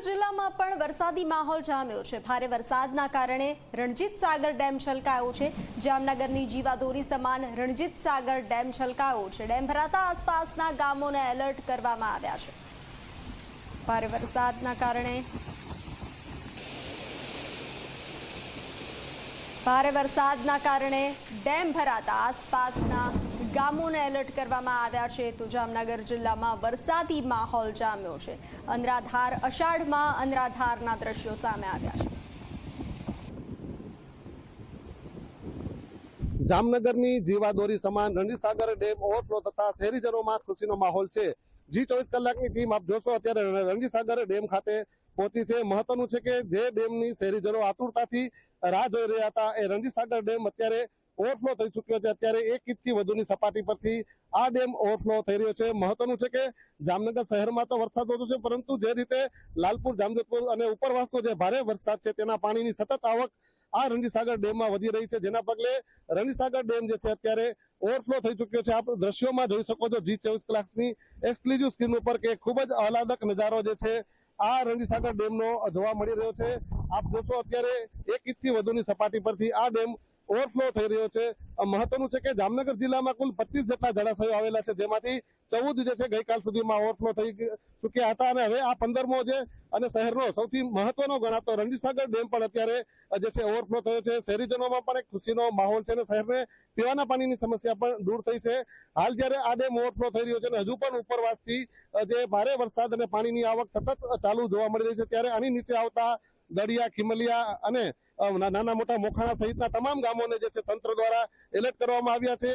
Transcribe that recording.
જિલ્લામાં પણ વરસાદી માહોલ જામ્યો છે। ભારે વરસાદના કારણે રણજીત સાગર ડેમ છલકાયો છે। જામનગરની જીવાદોરી સમાન રણજીત સાગર ડેમ છલકાયો છે। ડેમ ભરાતા આસપાસના ગામોને એલર્ટ કરવામાં આવ્યા છે। ભારે વરસાદના કારણે ડેમ ભરાતા આસપાસના ગામોને એલર્ટ કરવામાં આવ્યા છે। તો જામનગર જિલ્લામાં વરસાદી માહોલ જામ્યો છે। અનરાધાર અષાઢમાં અનરાધારના દ્રશ્યો સામે આવ્યા છે। જામનગરની જીવાદોરી સમાન રણજીત સાગર ડેમ ઓવરફ્લો થતા શહેરીજનોમાં ખુશીનો માહોલ છે। G24 કલાકની ટીમ આપ જોશો અત્યારે રણજીત સાગર ડેમ ખાતે પહોંચી છે। મહત્વનું છે કે જે ડેમની શહેરીજનો આતુરતાથી રાહ જોઈ રહ્યા હતા એ રણજીત સાગર ડેમ અત્યારે ઓવરફ્લો થઈ ચુક્યો છે। અત્યારે 1 ઇંચથી વધુની સપાટી પરથી આ ડેમ ઓવરફ્લો થઈ રહ્યો છે। મહત્વનું છે કે જામનગર શહેરમાં તો વરસાદ વધુ છે, પરંતુ જે રીતે લાલપુર, જામજોધપુર અને ઉપરવાસનો જે ભારે વરસાદ છે તેના પાણીની સતત આવક આ રણજીત સાગર ડેમમાં વધી રહી છે, જેના પગલે રણજીત સાગર ડેમ જે છે અત્યારે ઓવરફ્લો થઈ ચુક્યો છે। આપ દ્રશ્યોમાં જોઈ શકો છો G24 કલાકની એક્સક્લુઝિવ સ્ક્રીન ઉપર કે ખૂબ જ આહલાદક નજારો જે છે આ રણજીત સાગર ડેમનો જોવા મળી રહ્યો છે। આપ જોશો અત્યારે 1 ઇંચથી વધુની સપાટી પરથી આ ડેમ ઓવરફ્લો થઈ રહ્યો છે। મહત્વનું છે કે જામનગર જિલ્લામાં કુલ 25 જેટલા જળાશયો આવેલા છે, જેમાંથી 14 જે છે ગઈકાલ સુધીમાં ઓવરફ્લો થઈ ચૂક્યા હતા અને હવે આ 15મો જે અને શહેરનો સૌથી મહત્વનો ગણાતો રણજીત સાગર ડેમ પણ અત્યારે જે છે ઓવરફ્લો થયો છે। શહેરીજનોમાં પણ એક ખુશીનો માહોલ છે અને શહેરને પીવાના પાણીની સમસ્યા પણ દૂર થઈ છે। હાલ જ્યારે આ ડેમ ઓવરફ્લો થઈ રહ્યો છે અને હજુ પણ ઉપરવાસથી જે ભારે વરસાદ અને પાણીની આવક સતત ચાલુ જોવા મળી રહી છે, ત્યારે આની નીચે આવતા દરિયા, ખીમલિયા અને નાના મોટા મોખાણા સહિતના તમામ ગામોને જે છે તંત્ર દ્વારા એલર્ટ કરવામાં આવ્યા છે।